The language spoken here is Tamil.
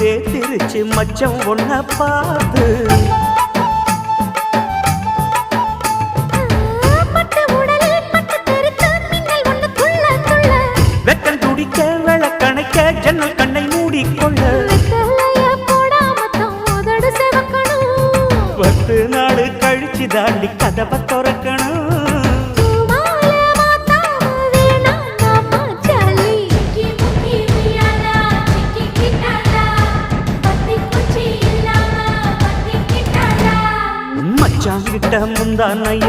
வேத்திருச்சு மச்சம் ஒன்ன பார்த்து வெக்கம் துடிக்க விளக்கணைக்க ஜன்னல் கண்ணை மூடிக்கொள்ள 10 நாள் கழிச்சு தாண்டி கதவை திறக்கணும் மச்சாங்கிட்ட முந்தானைய